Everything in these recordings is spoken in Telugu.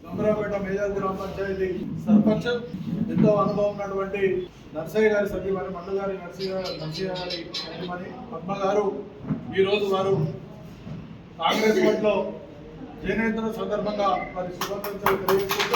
గంభీరాపేట మేజర్ గ్రామ పంచాయతీ సర్పంచ్ ఎంతో అనుభవం ఉన్నటువంటి నర్సయ్య గారి సభ్యుమని మండగారి నర్సయ్య గారి సభ్యుమని పద్మ గారు ఈరోజు వారు కాంగ్రెస్ పార్టీలో చేనేతల సందర్భంగా వారి శుభాకాంక్షలు తెలియజేస్తూ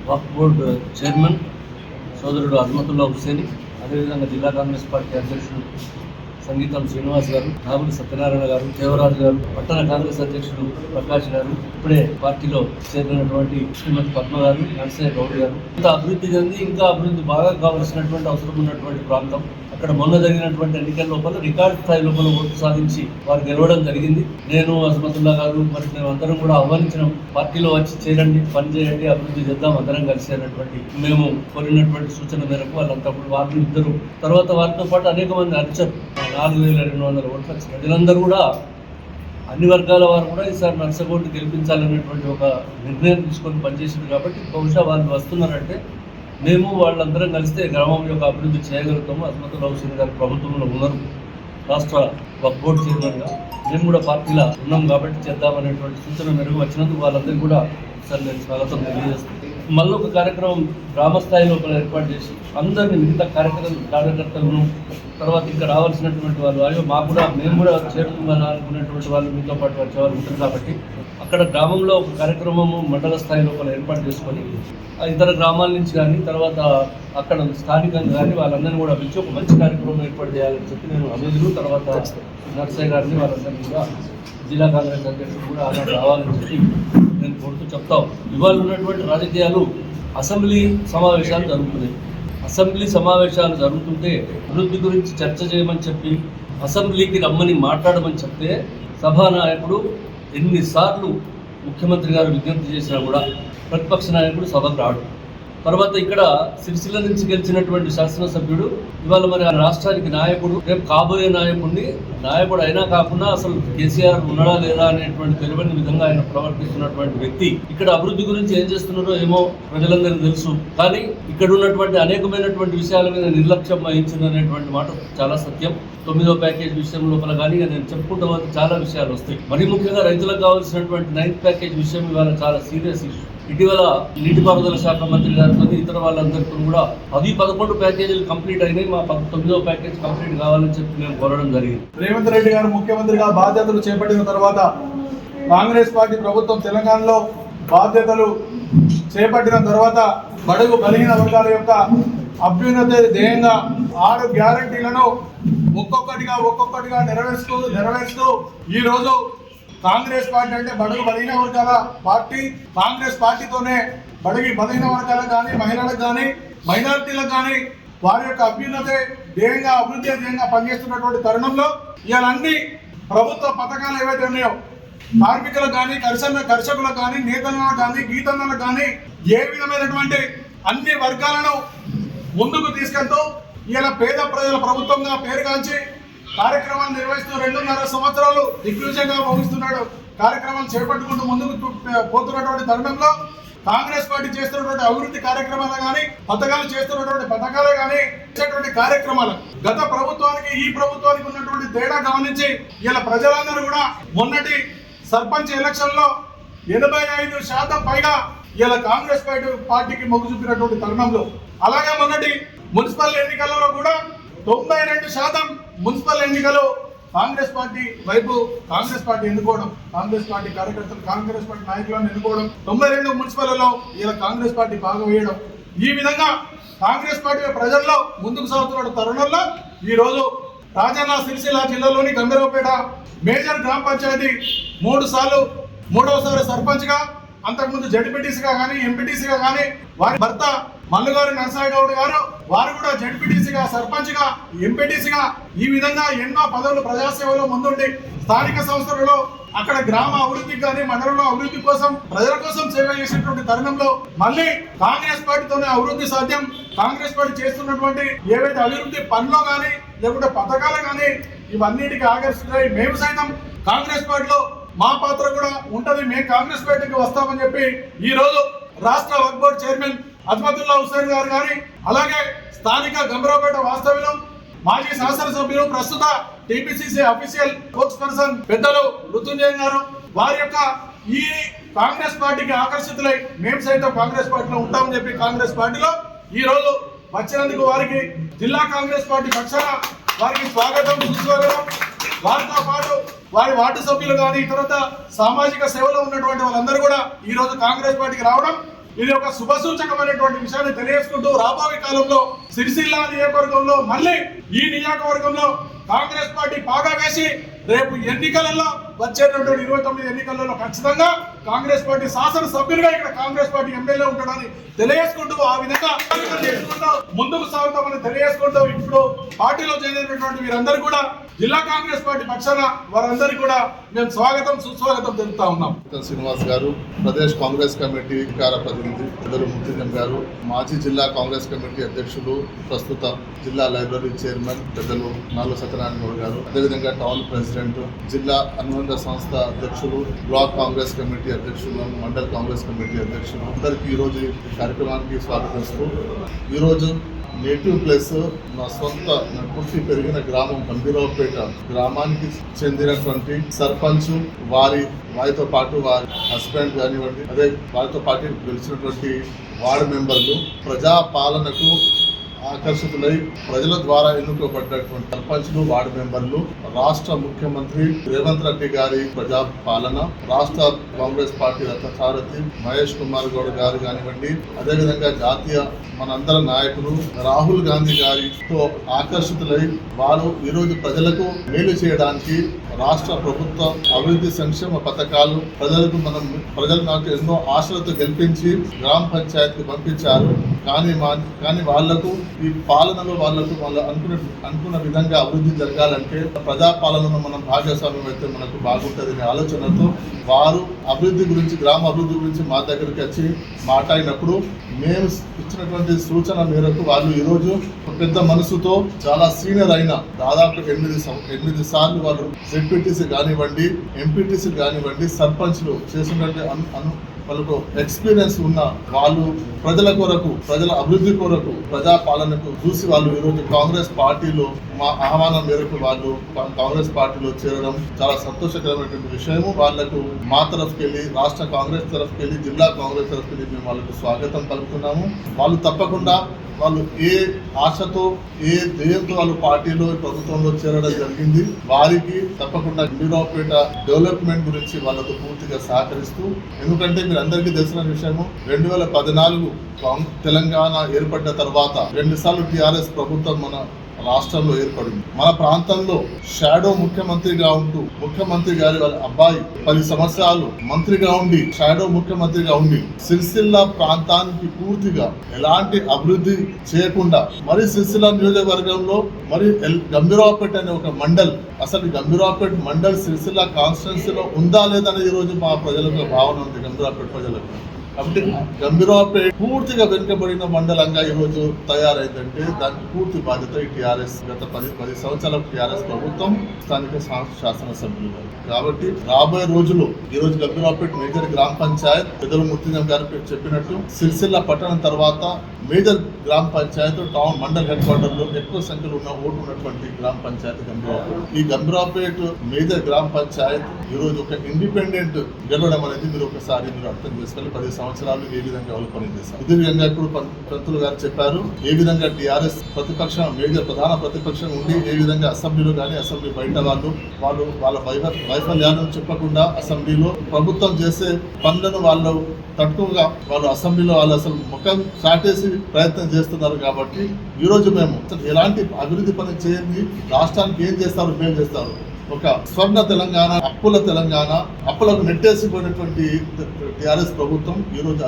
వక్ఫ్ బోర్డు చైర్మన్ సోదరుడు అజ్మతుల్లా హుస్సేని, అదేవిధంగా జిల్లా కాంగ్రెస్ పార్టీ అధ్యక్షుడు సంగీతం శ్రీనివాస్ గారు, రావుల సత్యనారాయణ గారు, దేవరాజు గారు, పట్టణ కాంగ్రెస్ అధ్యక్షుడు ప్రకాష్ గారు, ఇప్పుడే పార్టీలో చేరినటువంటి శ్రీమతి పద్మ గారు, నర్సయ్య గౌడ్ గారు. ఇంత అభివృద్ధి చెంది ఇంకా అభివృద్ధి బాగా కావాల్సినటువంటి అవసరం ఉన్నటువంటి ప్రాంతం. అక్కడ మొన్న జరిగినటువంటి ఎన్నికల లోపల రికార్డు స్థాయి లోపల ఓటు సాధించి వారు గెలవడం జరిగింది. నేను అజ్మతుల్లా గారు మరి మేము అందరం కూడా ఆహ్వానించినాం, పార్టీలో వచ్చి చేరండి, పని చేయండి, అభివృద్ధి చేద్దాం అందరం కలిసి అన్నటువంటి మేము కోరినటువంటి సూచన మేరకు వాళ్ళంతా వాళ్ళు ఇద్దరు తర్వాత వారితో పాటు అనేక మంది అర్చరు 4200 ఓట్ల ప్రజలందరూ కూడా అన్ని వర్గాల వారు కూడా ఈసారి నర్సగౌడ్ని గెలిపించాలనేటువంటి ఒక నిర్ణయం తీసుకొని పనిచేసింది. కాబట్టి బహుశా వాళ్ళు వస్తున్నారంటే మేము వాళ్ళందరం కలిస్తే గ్రామం యొక్క అభివృద్ధి చేయగలుగుతాము. అజ్మతుల్లా హుస్సేన్ గారు ప్రభుత్వంలో ఉన్నారు, రాష్ట్ర వక్ఫ్ బోర్డు చైర్మన్గా మేము కూడా పార్టీలో ఉన్నాం కాబట్టి చేద్దామనేటువంటి సూచన మెరుగు వచ్చినందుకు వాళ్ళందరికీ కూడా సార్ నేను స్వాగతం తెలియజేస్తాను. మళ్ళీ ఒక కార్యక్రమం గ్రామ స్థాయి లోపల ఏర్పాటు చేసి అందరినీ మిగతా కార్యకర్తలను తర్వాత ఇంకా రావాల్సినటువంటి వాళ్ళు అయ్యో మాకు కూడా మేము కూడా చేరుతుందని అనుకునేటువంటి వాళ్ళు మీతో పాటు వచ్చేవాళ్ళు ఉంటారు. కాబట్టి అక్కడ గ్రామంలో ఒక కార్యక్రమము మండల స్థాయి లోపల ఏర్పాటు చేసుకొని ఇతర గ్రామాల నుంచి కానీ తర్వాత అక్కడ స్థానికంగా కానీ వాళ్ళందరినీ కూడా పిలిచి ఒక మంచి కార్యక్రమం ఏర్పాటు చేయాలని చెప్పి నేను అభివృద్ధి తర్వాత నర్సయ్య గారిని వాళ్ళందరినీ కూడా జిల్లా కాంగ్రెస్ అధ్యక్షుడు కూడా అలా రావాలని చెప్పి నేను కోరుతూ చెప్తాం. ఇవాళ ఉన్నటువంటి రాజకీయాలు అసెంబ్లీ సమావేశాలు జరుగుతున్నాయి. అసెంబ్లీ సమావేశాలు జరుగుతుంటే అభివృద్ధి గురించి చర్చ చేయమని చెప్పి అసెంబ్లీకి రమ్మని మాట్లాడమని చెప్తే సభానాయకుడు ఎన్నిసార్లు ముఖ్యమంత్రి గారు విజ్ఞప్తి చేసినా కూడా ప్రతిపక్ష నాయకుడు సభకు రాడు. తర్వాత ఇక్కడ సిరిసిల్ల నుంచి గెలిచినటువంటి శాసనసభ్యుడు ఇవాళ మరి రాష్ట్రానికి నాయకుడు, రేపు కాబోయే నాయకుడు అయినా కాకుండా అసలు కేసీఆర్ ఉన్నాడా లేదా అనేటువంటి తెలియని విధంగా ఆయన ప్రవర్తిస్తున్నటువంటి వ్యక్తి ఇక్కడ అభివృద్ధి గురించి ఏం చేస్తున్నారో ఏమో ప్రజలందరికీ తెలుసు. కానీ ఇక్కడ ఉన్నటువంటి అనేకమైనటువంటి విషయాల మీద నిర్లక్ష్యం వహించిందనేటువంటి మాట చాలా సత్యం. 9వ ప్యాకేజ్ విషయం లోపల కానీ నేను చెప్పుకుంటూ పోతే చాలా విషయాలు వస్తాయి. మరీ ముఖ్యంగా రైతులకు కావాల్సినటువంటి 9th ప్యాకేజ్ విషయం ఇవాళ చాలా సీరియస్ ఇష్యూ. ఇటీవల నీటిపారుదల శాఖ మంత్రి గారితో ఇతర వాళ్ళందరితో కూడా 10-11 ప్యాకేజీలు కంప్లీట్ అయినాయి. మా 9వ ప్యాకేజ్ కంప్లీట్ కావాలని చెప్పి మేము కోరడం జరిగింది. రేవంత్ రెడ్డి గారు ముఖ్యమంత్రిగా బాధ్యతలు చేపట్టిన తర్వాత కాంగ్రెస్ పార్టీ ప్రభుత్వం తెలంగాణలో బాధ్యతలు చేపట్టిన తర్వాత బడుగు బలహీన వర్గాల యొక్క అభ్యున్నతి ధ్యేయంగా 6 గ్యారంటీలను ఒక్కొక్కటిగా నెరవేరుస్తూ ఈ రోజు కాంగ్రెస్ పార్టీ అంటే బడుగు బలహీన వర్గాల పార్టీ. కాంగ్రెస్ పార్టీతోనే బడుగు బలహీన వర్గాలకు కానీ మహిళలకు కానీ మైనారిటీలకు కానీ వారి యొక్క అభ్యున్నతి ధ్యేయంగా అభివృద్ధి ధ్యేయంగా పనిచేస్తున్నటువంటి తరుణంలో ఇవాళ అన్ని ప్రభుత్వ పథకాలు ఏవైతే ఉన్నాయో కార్మికులకు కానీ కర్షకులకు కానీ నేతలకు కానీ గీతన్నలకు కానీ ఏ విధమైనటువంటి అన్ని వర్గాలను ముందుకు తీసుకెళ్తూ ఇలా పేద ప్రజల ప్రభుత్వంగా పేరుగాంచి కార్యక్రమాలు నిర్వహిస్తూ 2.5 సంవత్సరాలు దిగ్విజయంగా ముగిస్తున్నాడు. కార్యక్రమాలు చేపట్టుకుంటూ ముందుకు పోతున్నటువంటి తరుణంలో కాంగ్రెస్ పార్టీ చేస్తున్నటువంటి అభివృద్ధి కార్యక్రమాలు కానీ పథకాలు చేస్తున్నటువంటి పథకాలే కానీ ఇచ్చేటువంటి కార్యక్రమాలు గత ప్రభుత్వానికి ఈ ప్రభుత్వానికి ఉన్నటువంటి తేడా గమనించి ఇలా ప్రజలందరూ కూడా మొన్నటి సర్పంచ్ ఎలక్షన్ లో 85% పైగా ఇలా కాంగ్రెస్ పార్టీకి మొగ్గు చూపినటువంటి తరుణంలో, అలాగే మొన్నటి మున్సిపల్ ఎన్నికలలో కూడా 92% మున్సిపల్ ఎన్నికలు కాంగ్రెస్ పార్టీ వైపు కాంగ్రెస్ పార్టీ ఎన్నుకోవడం, కాంగ్రెస్ పార్టీ కార్యకర్తలు కాంగ్రెస్ పార్టీ నాయకులను ఎన్నుకోవడం, 92 మున్సిపల్లో ఇలా కాంగ్రెస్ పార్టీ భాగమయ్యడం, ఈ విధంగా కాంగ్రెస్ పార్టీ ప్రజల్లో ముందుకు సాగుతున్న తరుణంలో ఈ రోజు రాజన్న సిరిసిల్ల జిల్లాలోని గంభీరావుపేట మేజర్ గ్రామ పంచాయతీ 3 సార్లు 3వసారి సర్పంచ్ గా, అంతకుముందు జడ్పీటీసీగా కానీ ఎంపీటీసీగా కానీ, వారి భర్త మల్లుగారి నరసాయి గౌడ్ గారు వారు కూడా జడ్పీటీసీగా, సర్పంచ్ గా, ఎంపీటీసీగా ఈ విధంగా ఎన్నో పదవులు ప్రజాసేవలో ముందుండి స్థానిక సంస్థలలో అక్కడ గ్రామ అభివృద్ధికి కానీ మండలంలో అభివృద్ధి కోసం ప్రజల కోసం సేవ చేసేటువంటి తరుణంలో మళ్ళీ కాంగ్రెస్ పార్టీతోనే అభివృద్ధి సాధ్యం. కాంగ్రెస్ పార్టీ చేస్తున్నటువంటి ఏవైతే అభివృద్ధి పనులు కానీ లేకుంటే పథకాలు కానీ ఇవన్నిటికీ ఆకర్షిస్తాయి. మేము సైతం కాంగ్రెస్ పార్టీలో మా పాత్ర కూడా ఉంటది, మేము కాంగ్రెస్ పార్టీకి వస్తామని చెప్పి ఈ రోజు రాష్ట్ర వక్ఫ్ బోర్డు చైర్మన్ అజ్మతుల్లా హుస్సేన్ గారు కానీ, అలాగే స్థానిక గంభీరావుపేట వాస్తవ్యులు మాజీ శాసనసభ్యులు ప్రస్తుత టీపీసీసీ అఫీషియల్ స్పోక్స్ పర్సన్ పెద్దలు మృత్యుంజయ్ గారు వారి యొక్క ఈ కాంగ్రెస్ పార్టీకి ఆకర్షితులై మేము సైతం కాంగ్రెస్ పార్టీలో ఉంటామని చెప్పి కాంగ్రెస్ పార్టీలో ఈ రోజు వచ్చినందుకు వారికి జిల్లా కాంగ్రెస్ పార్టీ పక్షాన వారికి స్వాగతం, సుస్వాగతం. వారితో పాటు వారి వార్డు సభ్యులు కానీ ఇతరత సామాజిక సేవలో ఉన్నటువంటి వాళ్ళందరూ కూడా ఈ రోజు కాంగ్రెస్ పార్టీకి రావడం ఇది ఒక శుభసూచకమైనటువంటి విషయాన్ని తెలియజేసుకుంటూ రాబోయే కాలంలో సిరిసిల్ల నియోజకవర్గంలో మళ్ళీ ఈ నియోజకవర్గంలో కాంగ్రెస్ పార్టీ పాగా వేసి రేపు ఎన్నికలలో వచ్చేటటువంటి 29 ఎన్నికలలో ఖచ్చితంగా కాంగ్రెస్ పార్టీ శాసనసభ్యులుగా ఇక్కడ కాంగ్రెస్ పార్టీ ఎమ్మెల్యే ఉంటాడని తెలియజేసుకుంటూ ఆ విధంగా ముందుకు సాగుతామని తెలియజేసుకుంటూ ఇప్పుడు పార్టీలో చేరినటువంటి వీరందరూ కూడా జిల్లా కాంగ్రెస్ పార్టీ పక్షాన వారందరికీ కూడా మేము స్వాగతం, సుస్వాగతం తెలుపుతా ఉన్నాం. శ్రీనివాస్ గారు, ప్రదేశ్ కాంగ్రెస్ కమిటీ అధికార ప్రతినిధి పెద్దలు ముత్తుజం గారు, మాజీ జిల్లా కాంగ్రెస్ కమిటీ అధ్యక్షులు, ప్రస్తుత జిల్లా లైబ్రరీ చైర్మన్ పెద్దలు నాలుగు సత్యనారాయణ గౌడ్ గారు, అదేవిధంగా టౌన్ ప్రెసిడెంట్, జిల్లా అనుబంధ సంస్థ అధ్యక్షులు, బ్లాక్ కాంగ్రెస్ కమిటీ అధ్యక్షులు, మండల్ కాంగ్రెస్ కమిటీ అధ్యక్షులు అందరికీ ఈరోజు ఈ కార్యక్రమానికి స్వాగతిస్తూ ఈరోజు నేటివ్ ప్లేస్ నా సొంత పుట్టి పెరిగిన గ్రామం గంభీరావుపేట గ్రామానికి చెందినటువంటి సర్పంచ్ వారితో పాటు వారి హస్బెండ్ కానివ్వండి, అదే వారితో పాటు గెలిచినటువంటి వార్డు మెంబర్లు ప్రజా పాలనకు ఆకర్షితులై ప్రజల ద్వారా ఎన్నుకోబడ్డటువంటి సర్పంచ్లు, వార్డు మెంబర్లు, రాష్ట్ర ముఖ్యమంత్రి రేవంత్ రెడ్డి గారి ప్రజా పాలన, రాష్ట్ర కాంగ్రెస్ పార్టీ రథసారథి మహేష్ కుమార్ గౌడ్ గారు కానివ్వండి, అదేవిధంగా జాతీయ మనందరి నాయకులు రాహుల్ గాంధీ గారితో ఆకర్షితులై వారు ఈరోజు ప్రజలకు మేలు చేయడానికి రాష్ట్ర ప్రభుత్వ అభివృద్ధి సంక్షేమ పథకాలు ప్రజలు నాకు ఎన్నో ఆశలతో గెలిపించి గ్రామ పంచాయతీకి పంపించారు. కానీ వాళ్లకు ఈ పాలనలో వాళ్ళు అనుకున్న విధంగా అభివృద్ధి జరగాలంటే ప్రజా పాలనలో మనం భాగస్వామ్యం అయితే మనకు బాగుంటుందనే ఆలోచనతో వారు అభివృద్ధి గురించి, గ్రామ అభివృద్ధి గురించి మా దగ్గరికి వచ్చి మాట్లాడినప్పుడు మేము ఇచ్చినటువంటి సూచన మేరకు వాళ్ళు ఈరోజు పెద్ద మనసుతో చాలా సీనియర్ అయిన దాదాపు 8 సార్లు వాళ్ళు జెడ్పీటీసీ కానివ్వండి, ఎంపీటీసీ కానివ్వండి, సర్పంచ్లు చేసినటువంటి వాళ్ళకు ఎక్స్పీరియన్స్ ఉన్న వాళ్ళు ప్రజల కొరకు, ప్రజల అభివృద్ధి కొరకు, ప్రజా పాలనకు చూసి వాళ్ళు ఈరోజు కాంగ్రెస్ పార్టీలో మా ఆహ్వానం మేరకు వాళ్ళు కాంగ్రెస్ పార్టీలో చేరడం చాలా సంతోషకరమైనటువంటి విషయము. వాళ్లకు మా తరఫుకెళ్ళి, రాష్ట్ర కాంగ్రెస్ తరఫుకెళ్ళి, జిల్లా కాంగ్రెస్ తరఫుకెళ్ళి మేము వాళ్ళకు స్వాగతం పలుకుతున్నాము. వాళ్ళు తప్పకుండా వాళ్ళు ఏ ఆశతో, ఏ ధ్యేయంతో వాళ్ళు పార్టీలో, ప్రభుత్వంలో చేరడం జరిగింది, వారికి తప్పకుండా గంభీరావుపేట డెవలప్మెంట్ గురించి వాళ్ళతో పూర్తిగా సహకరిస్తూ, ఎందుకంటే మీరు అందరికీ తెలిసిన విషయము 2014 తెలంగాణ ఏర్పడ్డ తర్వాత 2 సార్లు టీఆర్ఎస్ ప్రభుత్వం మన రాష్ట్రంలో ఏర్పడింది. మన ప్రాంతంలో షాడో ముఖ్యమంత్రిగా ఉంటూ ముఖ్యమంత్రి గారి వాళ్ళ అబ్బాయి 10 సంవత్సరాలు మంత్రిగా ఉండి, షాడో ముఖ్యమంత్రిగా ఉండి సిరిసిల్ల ప్రాంతానికి పూర్తిగా ఎలాంటి అభివృద్ధి చేయకుండా మరి సిరిసిల్ల నియోజకవర్గంలో మరి గంభీరావుపేట అనే ఒక మండల్, అసలు గంభీరావుపేట మండల్ సిరిసిల్ల కాన్స్టిట్యున్సీలో ఉందా లేదనేది ఈ రోజు మా ప్రజలకు భావన ఉంది. గంభీరావుపేట ప్రజలకు కాబట్టి గంభీరావుపేట పూర్తిగా వెనుకబడిన మండలంగా ఈరోజు తయారైందంటే దానికి పూర్తి బాధ్యత ఈ టీఆర్ఎస్ గత 10 సంవత్సరాల టీఆర్ఎస్ ప్రభుత్వం, స్థానిక శాసనసభ్యులు. కాబట్టి రాబోయే రోజులు ఈరోజు గంభీరావుపేట మేజర్ గ్రామ పంచాయత్ పెద్దలు ముత్తుజం గారు చెప్పినట్టు సిరిసిల్ల పట్టణం తర్వాత మేజర్ గ్రామ Panchayat, town mandal head quarter లో ఎక్కువ సంఖ్యలో ఓటు ఉన్నటువంటి గ్రామ పంచాయతీ గంభీరావుపేట. ఈ గంభీరావుపేట మేజర్ గ్రామ పంచాయత్ ఈరోజు ఒక ఇండిపెండెంట్ గెలవడం అనేది మీరు ఒకసారి మీరు అర్థం చేసుకోవాలి. 10 సంవత్సరాలు ఏ విధంగా వాళ్ళు పనిచేస్తారు. ఇదే విధంగా ఇప్పుడు పంతులు గారు చెప్పారు, ఏ విధంగా టీఆర్ఎస్ ప్రతిపక్షం ప్రధాన ప్రతిపక్షం ఉండి ఏ విధంగా అసెంబ్లీలో కానీ అసెంబ్లీ బయట వాళ్ళు వాళ్ళ వైఫల్యాలను చెప్పకుండా అసెంబ్లీలో ప్రభుత్వం చేసే పనులను వాళ్ళు తక్కువగా వాళ్ళు అసెంబ్లీలో వాళ్ళు అసలు ముఖం చాటేసి ప్రయత్నం చేస్తున్నారు. కాబట్టి ఈరోజు మేము ఎలాంటి అభివృద్ధి పని చేయండి, రాష్ట్రానికి ఏం చేస్తారు, మేలు చేస్తారు. ఒక స్వర్ణ తెలంగాణ, అప్పుల తెలంగాణ, అప్పులకు నెట్టేసిపోయినటువంటి టీఆర్ఎస్ ప్రభుత్వం ఈరోజు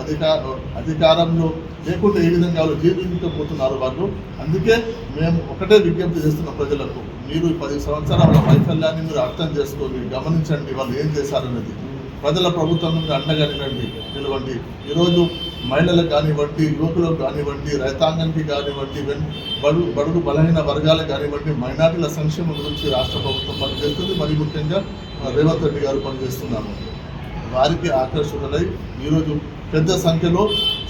అధికారంలో లేకుంటే ఏ విధంగా వాళ్ళు జీవించకపోతున్నారు వాళ్ళు. అందుకే మేము ఒకటే విజ్ఞప్తి చేస్తున్నాం ప్రజలకు, మీరు 10 సంవత్సరాల వైఫల్యాన్ని మీరు అర్థం చేసుకొని గమనించండి, వాళ్ళు ఏం చేశారనేది. ప్రజల ప్రభుత్వం నుండి అండగా నిలవండి. ఈరోజు మహిళలకు కానివ్వండి, యువకులకు కానివ్వండి, రైతాంగానికి కానివ్వండి, బడుగు బలహీన వర్గాలకు కానివ్వండి, మైనార్టీల సంక్షేమం గురించి రాష్ట్ర ప్రభుత్వం పనిచేస్తుంది. మరి ముఖ్యంగా రేవంత్ రెడ్డి గారు పనిచేస్తున్నారు. వారికి ఆకర్షితులై ఈరోజు పెద్ద సంఖ్యలో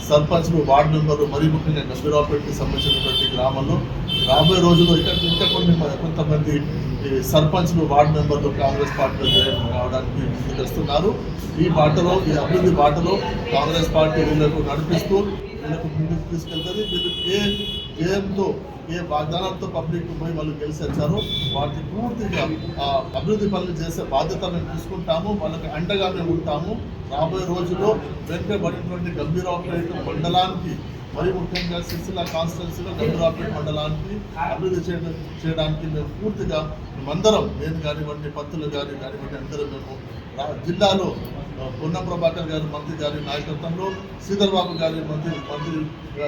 సర్పంచ్లు, వార్డు మెంబర్లు, మరీ ముఖ్యంగా గంభీరావుపేటకి సంబంధించినటువంటి గ్రామంలో రాబోయే రోజుల్లో ఇంకా కొంతమంది సర్పంచ్లు, వార్డు మెంబర్లు కాంగ్రెస్ పార్టీలో జాయిన్ కావడానికి ముందుకు వస్తున్నారు. ఈ బాటలో, ఈ అభివృద్ధి బాటలో కాంగ్రెస్ పార్టీ వీళ్ళకు నడిపిస్తూ వీళ్ళకు ముందుకు తీసుకెళ్తుంది. వీళ్ళు ఏ జయంతో, ఏ వాగ్దానాలతో పబ్లిక్ పోయి వాళ్ళు గెలిచి వచ్చారో వాటిని పూర్తిగా అభివృద్ధి పనులు చేసే బాధ్యత మేము తీసుకుంటాము. వాళ్ళకి అండగా మేము ఉంటాము. రాబోయే రోజుల్లో వెనుకబడినటువంటి గంభీరావుపేట మండలానికి, మరి ముఖ్యంగా సిరిసిల్ల కాన్స్టిట్యున్సీలో గంభీరావుపేట మండలానికి అభివృద్ధి చేయడానికి మేము పూర్తిగా మేమందరం, నేను కానివ్వండి, పంతులు గారు కానివ్వండి, అందరం మేము జిల్లాలో పొన్నం ప్రభాకర్ గారు మంత్రి గారి నాయకత్వంలో, శ్రీధర్ బాబు గారి మంత్రి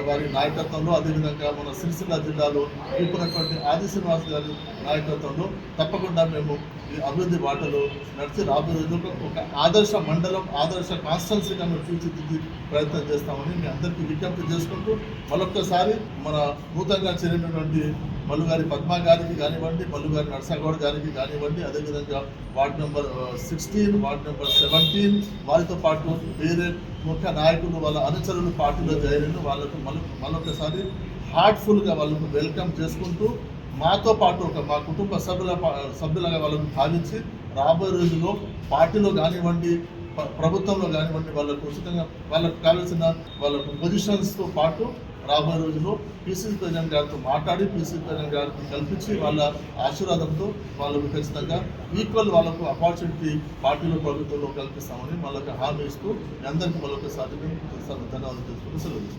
వారి నాయకత్వంలో, అదేవిధంగా మన సిరిసిల్ల జిల్లాలో ఇప్పుడున్నటువంటి ఆది శ్రీనివాస్ గారి నాయకత్వంలో తప్పకుండా మేము ఈ అభివృద్ధి బాటలో నడిచి రాబోయే రోజుల్లో ఒక ఆదర్శ మండలం, ఆదర్శ కాన్స్టిట్యున్సీగా మేము తీర్చిదిద్ది ప్రయత్నం చేస్తామని మీ అందరికీ విజ్ఞప్తి చేసుకుంటూ, మరొక్కసారి మన నూతనంగా చేరినటువంటి మల్లుగారి పద్మ గారికి కానివ్వండి, మల్లుగారి నర్సాగౌడ్ గారికి కానివ్వండి, అదేవిధంగా వార్డు నెంబర్ 16, వార్డు నెంబర్ 17 వారితో పాటు వేరే ముఖ్య నాయకులు, వాళ్ళ అనుచరులు పార్టీలో జాయిన్ వాళ్ళకు మరొకసారి హార్ట్ఫుల్గా వాళ్ళకు వెల్కమ్ చేసుకుంటూ, మాతో పాటు మా కుటుంబ సభ్యులుగా వాళ్ళకు భావించి రాబోయే రోజుల్లో పార్టీలో కానివ్వండి, ప్రభుత్వంలో కానివ్వండి, వాళ్ళకు ఉచితంగా వాళ్ళకు కావాల్సిన వాళ్ళకు పొజిషన్స్తో పాటు రాబోయే రోజుల్లో పీసీసీ ప్రెసిడెంట్ గారితో మాట్లాడి, పీసీసీ ప్రెసిడెంట్ గారికి కల్పించి వాళ్ళ ఆశీర్వాదంతో వాళ్ళకు ఖచ్చితంగా ఈక్వల్ వాళ్ళకు ఆపర్చునిటీ పార్టీలో, ప్రభుత్వంలో కల్పిస్తామని వాళ్ళకి హామీ ఇస్తూ అందరికీ మరొకసారి ధన్యవాదాలు తెలుసుకుంటూ సెలవు.